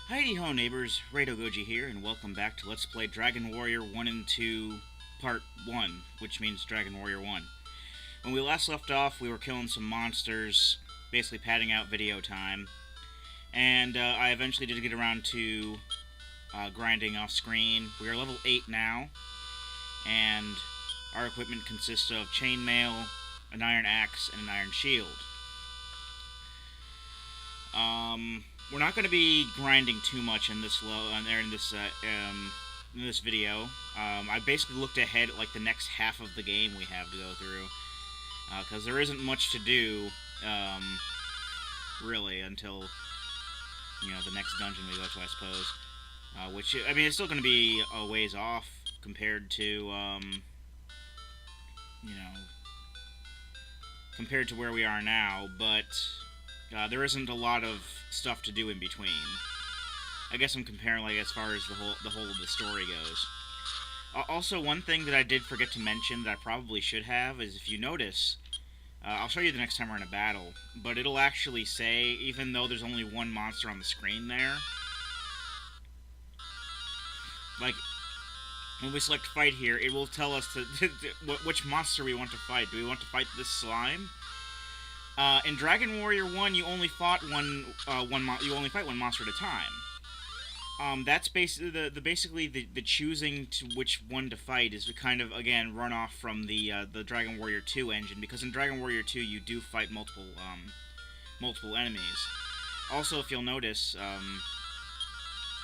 Heidi-ho neighbors, Rado Goji here, and welcome back to Let's Play Dragon Warrior 1 and 2 Part 1, which means Dragon Warrior 1. When we last left off, we were killing some monsters, basically padding out video time, and I eventually did get around to grinding off screen. We are level 8 now, and our equipment consists of chainmail, an iron axe, and an iron shield. We're not going to be grinding too much in this in this video. I basically looked ahead at like the next half of the game we have to go through, because there isn't much to do, really, until the next dungeon we go to, I suppose. Which, I mean, it's still going to be a ways off compared to compared to where we are now, but there isn't a lot of stuff to do in between. I guess I'm comparing like as far as the whole of the story goes. Also, one thing that I did forget to mention that I probably should have is, if you notice, I'll show you the next time we're in a battle, but it'll actually say, even though there's only one monster on the screen there, like when we select fight here, it will tell us which monster we want to fight. Do we want to fight this slime? In Dragon Warrior 1, you only fought you only fight one monster at a time. That's basically the choosing to which one to fight is to kind of, again, run off from the Dragon Warrior 2 engine, because in Dragon Warrior 2 you do fight multiple enemies. Also, if you'll notice,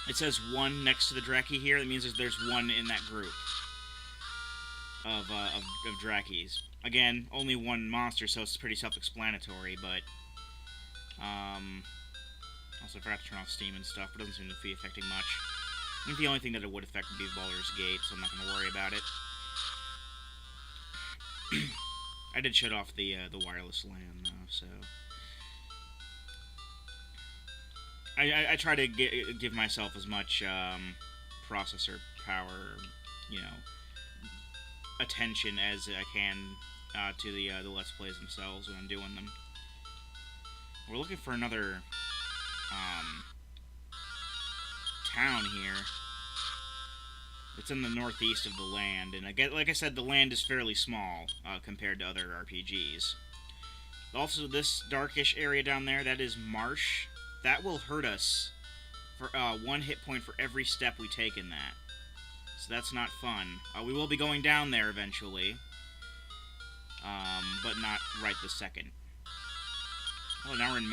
it says 1 next to the Draki here. That means there's 1 in that group of Drakis. Again, only 1 monster, so it's pretty self-explanatory, but also I forgot to turn off Steam and stuff, but it doesn't seem to be affecting much. I think the only thing that it would affect would be Baldur's Gate, so I'm not going to worry about it. I did shut off the wireless LAN, though, so I try to give myself as much processor power, attention as I can to the Let's Plays themselves when I'm doing them. We're looking for another town here. It's in the northeast of the land, and like I said, the land is fairly small compared to other RPGs. Also, this darkish area down there, that is Marsh. That will hurt us for 1 hit point for every step we take in that. So that's not fun. We will be going down there eventually, but not right this second. Oh, now we're in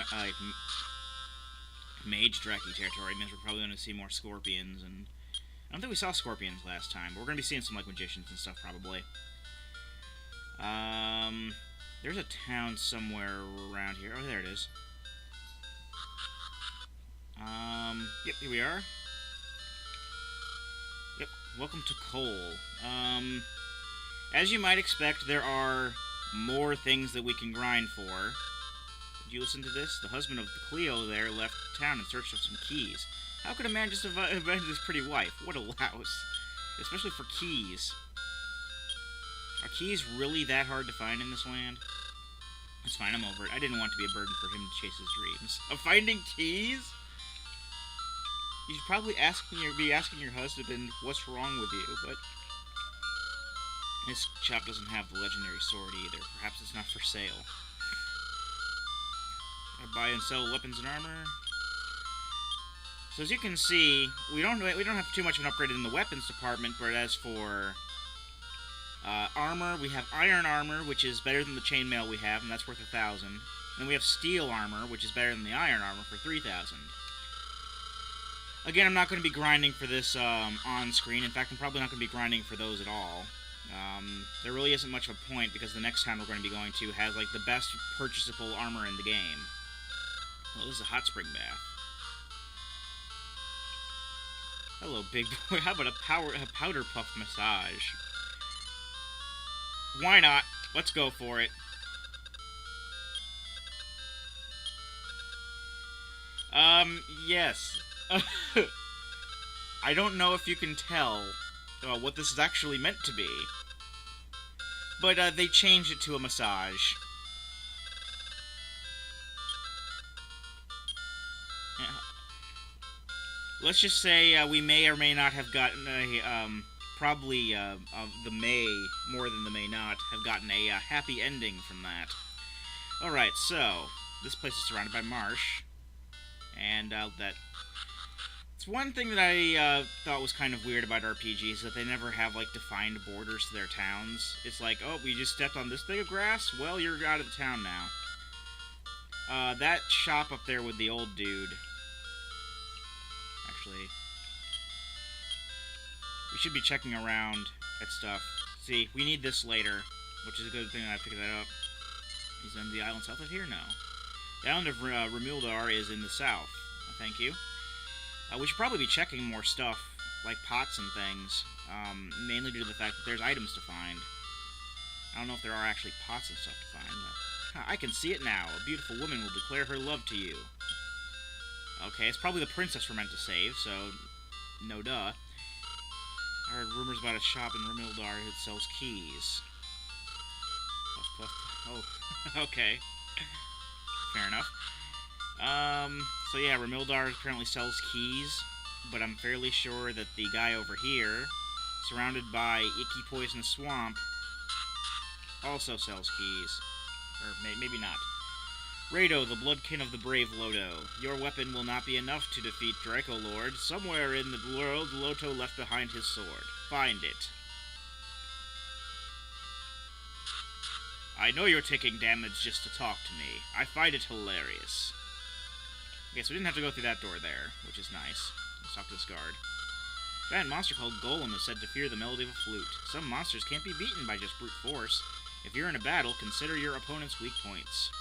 Mage Draki territory. It means we're probably going to see more scorpions, and I don't think we saw scorpions last time, but we're going to be seeing some like magicians and stuff probably. There's a town somewhere around here. Oh, there it is. Yep, here we are. Yep, welcome to Cole. As you might expect, there are more things that we can grind for. Did you listen to this? The husband of the Cleo there left town in search of some keys. How could a man just abandon his pretty wife? What a louse. Especially for keys. Are keys really that hard to find in this land? It's fine, I'm over it. I didn't want to be a burden for him to chase his dreams. Of finding keys? You should probably be asking your husband what's wrong with you, but his shop doesn't have the legendary sword either. Perhaps it's not for sale. I buy and sell weapons and armor. So as you can see, we don't have too much of an upgrade in the weapons department, but as for armor, we have iron armor, which is better than the chainmail we have, and that's worth 1,000. And then we have steel armor, which is better than the iron armor for 3,000. Again, I'm not going to be grinding for this on screen. In fact, I'm probably not going to be grinding for those at all. There really isn't much of a point, because the next town we're going to be going to has like the best purchasable armor in the game. Well, this is a hot spring bath. Hello, big boy. How about a powder puff massage? Why not? Let's go for it. Yes. I don't know if you can tell what this is actually meant to be, but they changed it to a massage. let's just say we may or may not have gotten a probably the may more than the may not have gotten a happy ending from that. All right, so this place is surrounded by marsh, and that it's one thing that I thought was kind of weird about RPGs, that they never have like defined borders to their towns. It's like, oh, we just stepped on this thing of grass. Well, you're out of the town now. That shop up there with the old dude. Actually, we should be checking around at stuff. See, we need this later, which is a good thing that I picked that up. He's in the island south of here? No. The island of Remildar is in the south. Thank you. We should probably be checking more stuff, like pots and things, mainly due to the fact that there's items to find. I don't know if there are actually pots and stuff to find, but... I can see it now. A beautiful woman will declare her love to you. Okay, it's probably the princess we're meant to save, so... no duh. I heard rumors about a shop in Remildar that sells keys. Oh, okay. Fair enough. So yeah, Remildar apparently sells keys, but I'm fairly sure that the guy over here, surrounded by icky poisonous swamp, also sells keys. Or maybe not. Rado, the bloodkin of the brave Lodo. Your weapon will not be enough to defeat Draco Lord. Somewhere in the world, Loto left behind his sword. Find it. I know you're taking damage just to talk to me. I find it hilarious. Okay, so we didn't have to go through that door there, which is nice. Let's talk to this guard. A giant monster called Golem is said to fear the melody of a flute. Some monsters can't be beaten by just brute force. If you're in a battle, consider your opponent's weak points.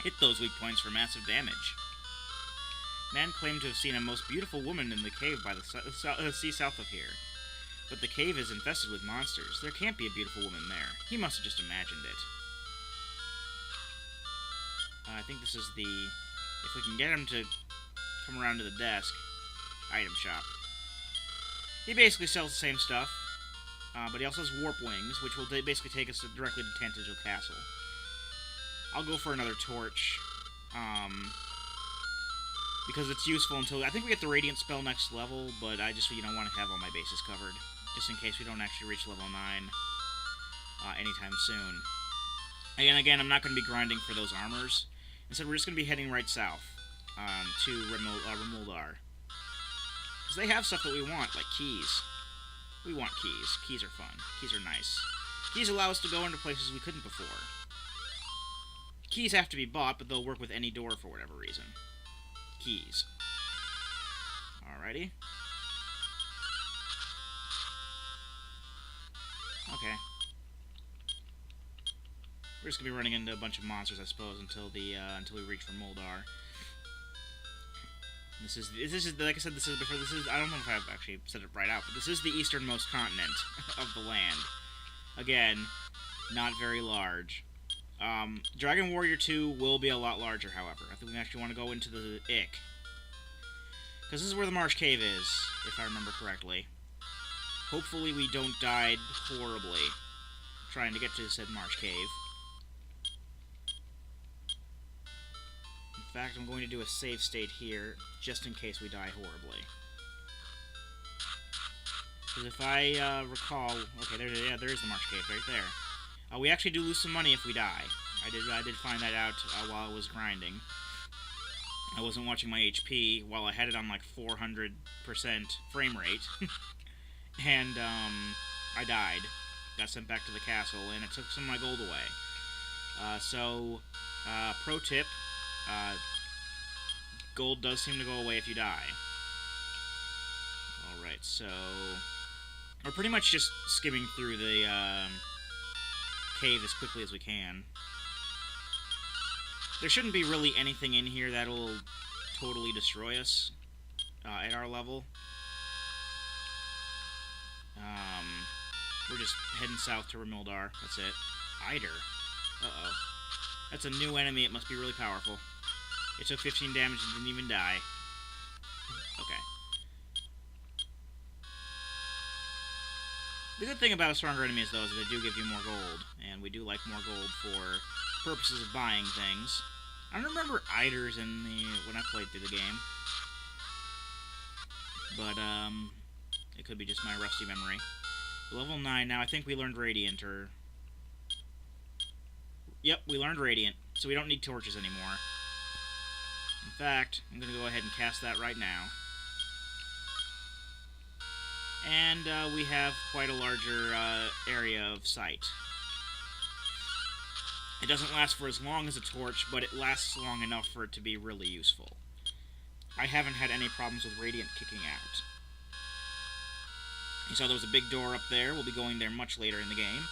Hit those weak points for massive damage. Man claimed to have seen a most beautiful woman in the cave by the sea south of here. But the cave is infested with monsters. There can't be a beautiful woman there. He must have just imagined it. I think this is the... if we can get him to come around to the desk. Item shop. He basically sells the same stuff. But he also has warp wings, which will basically take us directly to Tantigel Castle. I'll go for another torch. Because it's useful until... I think we get the Radiant spell next level, but I just, want to have all my bases covered. Just in case we don't actually reach level 9 anytime soon. Again, I'm not going to be grinding for those armors. Instead, we're just going to be heading right south to Remildar. Because they have stuff that we want, like keys. We want keys. Keys are fun. Keys are nice. Keys allow us to go into places we couldn't before. Keys have to be bought, but they'll work with any door for whatever reason. Keys. Alrighty. Okay. We're just gonna be running into a bunch of monsters, I suppose, until we reach for Moldar. This is like I said, this is I don't know if I've actually said it right out, but this is the easternmost continent of the land. Again, not very large. Dragon Warrior 2 will be a lot larger, however. I think we actually want to go into the Ick. Because this is where the Marsh Cave is, if I remember correctly. Hopefully we don't die horribly trying to get to said Marsh Cave. In fact, I'm going to do a save state here, just in case we die horribly. Because if I recall... okay, there is the Marsh Cave, right there. We actually do lose some money if we die. I did find that out while I was grinding. I wasn't watching my HP while I had it on like 400% frame rate. And I died. Got sent back to the castle, and it took some of my gold away. Pro tip, gold does seem to go away if you die. Alright, so... we're pretty much just skimming through the cave as quickly as we can. There shouldn't be really anything in here that'll totally destroy us at our level. We're just heading south to Remildar. That's it. Eider. Uh-oh. That's a new enemy. It must be really powerful. It took 15 damage and didn't even die. Okay. The good thing about stronger enemies, though, is that they do give you more gold. And we do like more gold for purposes of buying things. I don't remember Eiders when I played through the game. but it could be just my rusty memory. Level 9 now. I think we learned Radiant, or... Yep, we learned Radiant, so we don't need torches anymore. In fact, I'm going to go ahead and cast that right now. And we have quite a larger area of sight. It doesn't last for as long as a torch, but it lasts long enough for it to be really useful. I haven't had any problems with Radiant kicking out. You saw there was a big door up there. We'll be going there much later in the game.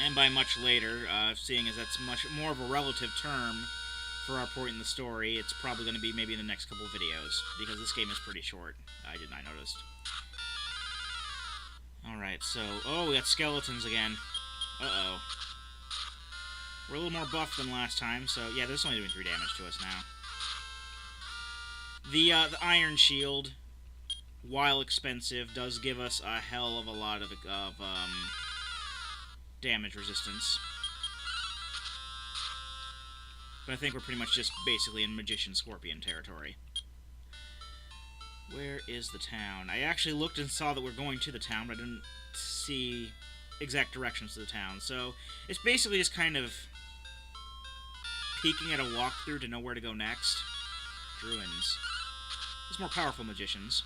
And by much later, seeing as that's much more of a relative term for our point in the story, it's probably going to be maybe in the next couple of videos, because this game is pretty short. I noticed. Alright, so... Oh, we got skeletons again. Uh-oh. We're a little more buffed than last time, so yeah, this is only doing 3 damage to us now. The Iron Shield, while expensive, does give us a hell of a lot of damage resistance. But I think we're pretty much just basically in Magician Scorpion territory. Where is the town? I actually looked and saw that we're going to the town, but I didn't see exact directions to the town. So it's basically just kind of peeking at a walkthrough to know where to go next. Druids. There's more powerful magicians.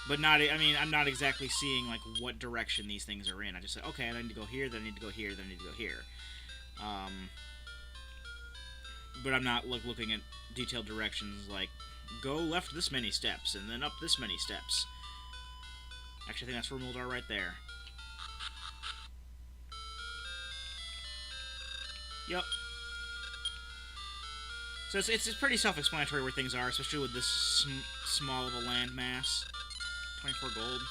But not, I mean, I'm not exactly seeing, like, what direction these things are in. I just say, okay, I need to go here, then I need to go here, then I need to go here. But I'm not, like, looking at detailed directions, like, go left this many steps, and then up this many steps. Actually, I think that's where Mold are right there. Yep. So it's pretty self-explanatory where things are, especially with this small of a landmass. 24 gold.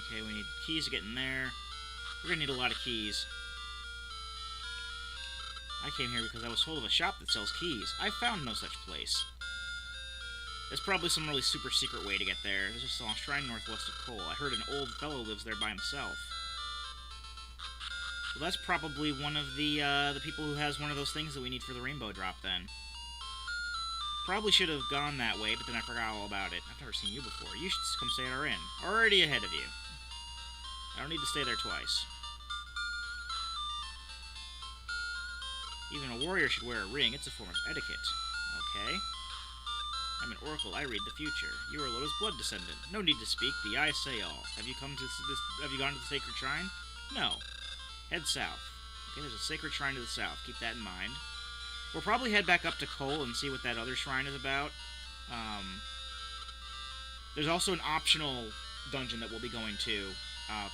Okay, we need keys to get in there. We're gonna need a lot of keys. I came here because I was told of a shop that sells keys. I found no such place. There's probably some really super secret way to get there. There's just a shrine northwest of Cole. I heard an old fellow lives there by himself. Well, that's probably one of the people who has one of those things that we need for the rainbow drop, then. Probably should have gone that way, but then I forgot all about it. I've never seen you before. You should come stay at our inn. Already ahead of you. I don't need to stay there twice. Even a warrior should wear a ring. It's a form of etiquette. Okay. I'm an oracle. I read the future. You are Loda's blood descendant. No need to speak. The eyes say all. Have you come to Have you gone to the sacred shrine? No. Head south. Okay, there's a sacred shrine to the south. Keep that in mind. We'll probably head back up to Cole and see what that other shrine is about. There's also an optional dungeon that we'll be going to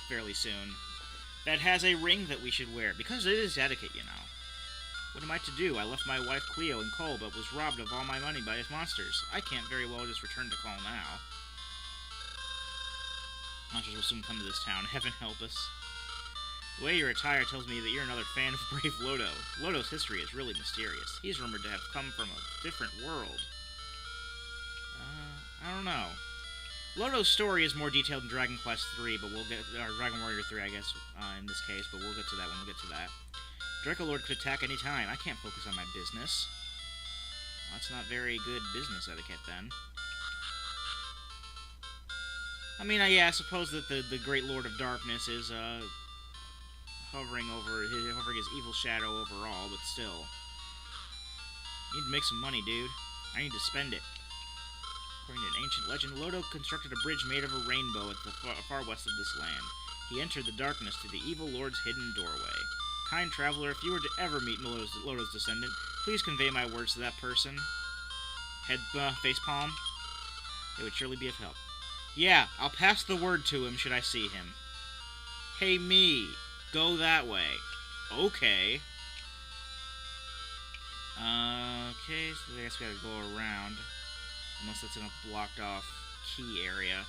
fairly soon that has a ring that we should wear, because it is etiquette, you know. What am I to do? I left my wife Cleo in Cole, but was robbed of all my money by his monsters. I can't very well just return to Cole now. Monsters will soon come to this town. Heaven help us. The way your attire tells me that you're another fan of brave Lodo. Lodo's history is really mysterious. He's rumored to have come from a different world. I don't know. Lodo's story is more detailed in Dragon Quest 3, but we'll get... or Dragon Warrior 3, I guess, in this case, but we'll get to that when we get to that. Dracolord could attack any time. I can't focus on my business. Well, that's not very good business etiquette, then. I mean, yeah, I suppose that the Great Lord of Darkness is, hovering his evil shadow over all, but still. Need to make some money, dude. I need to spend it. According to an ancient legend, Lodo constructed a bridge made of a rainbow at the far west of this land. He entered the darkness through the evil lord's hidden doorway. Kind traveler, if you were to ever meet Lodo's descendant, please convey my words to that person. Head, facepalm. It would surely be of help. Yeah, I'll pass the word to him should I see him. Hey, me. Go that way. Okay. Okay, so I guess we gotta go around. Unless it's in a blocked off key area.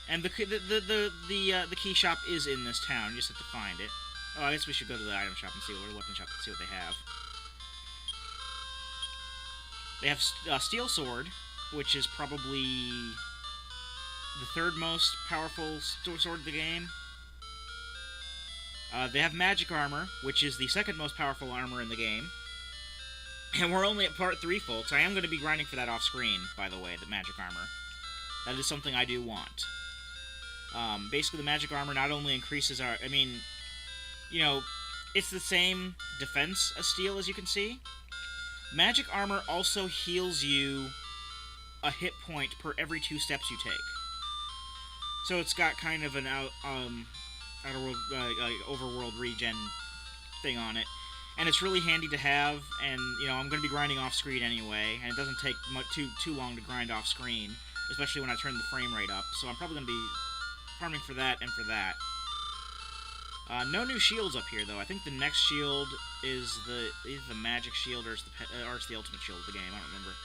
And the key shop is in this town. You just have to find it. Oh, I guess we should go to the item shop and see what, or weapon shop and see what they have. They have Steel Sword, which is probably the third most powerful sword of the game. They have magic armor, which is the second most powerful armor in the game. And we're only at part 3, folks. I am going to be grinding for that off-screen, by the way, the magic armor. That is something I do want. Basically, the magic armor not only increases our... I mean, you know, it's the same defense as steel, as you can see. Magic armor also heals you a hit point per every 2 steps you take. So it's got kind of an outer world, overworld regen thing on it. And it's really handy to have, and, you know, I'm going to be grinding off-screen anyway, and it doesn't take too long to grind off-screen, especially when I turn the frame rate up, so I'm probably going to be farming for that and for that. No new shields up here, though. I think the next shield is either the magic shield or it's the ultimate shield of the game. I don't remember.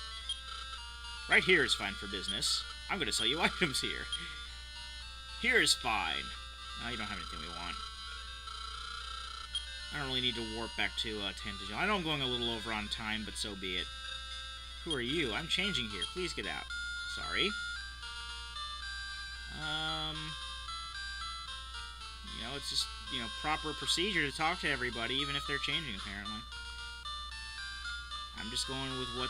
Right here is fine for business. I'm going to sell you items here. Here is fine. No, you don't have anything we want. I don't really need to warp back to Tangential. I know I'm going a little over on time, but so be it. Who are you? I'm changing here. Please get out. Sorry. You know, it's just, you know, proper procedure to talk to everybody, even if they're changing, apparently. I'm just going with what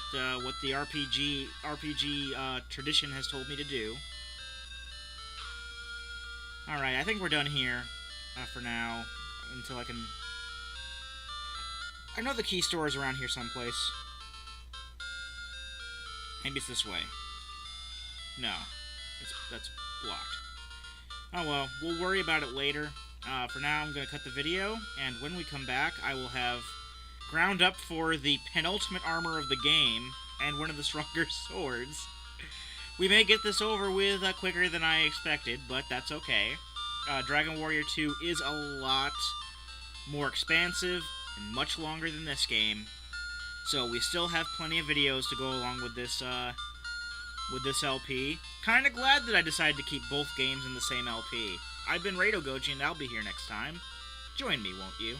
the RPG tradition has told me to do. Alright, I think we're done here for now, until I can... I know the key store is around here someplace. Maybe it's this way. No. That's blocked. Oh well, we'll worry about it later. For now, I'm going to cut the video, and when we come back, I will have ground up for the penultimate armor of the game, and one of the stronger swords. We may get this over with quicker than I expected, but that's okay. Dragon Warrior 2 is a lot more expansive and much longer than this game, so we still have plenty of videos to go along with this LP. Kinda glad that I decided to keep both games in the same LP. I've been Rado Goji, and I'll be here next time. Join me, won't you?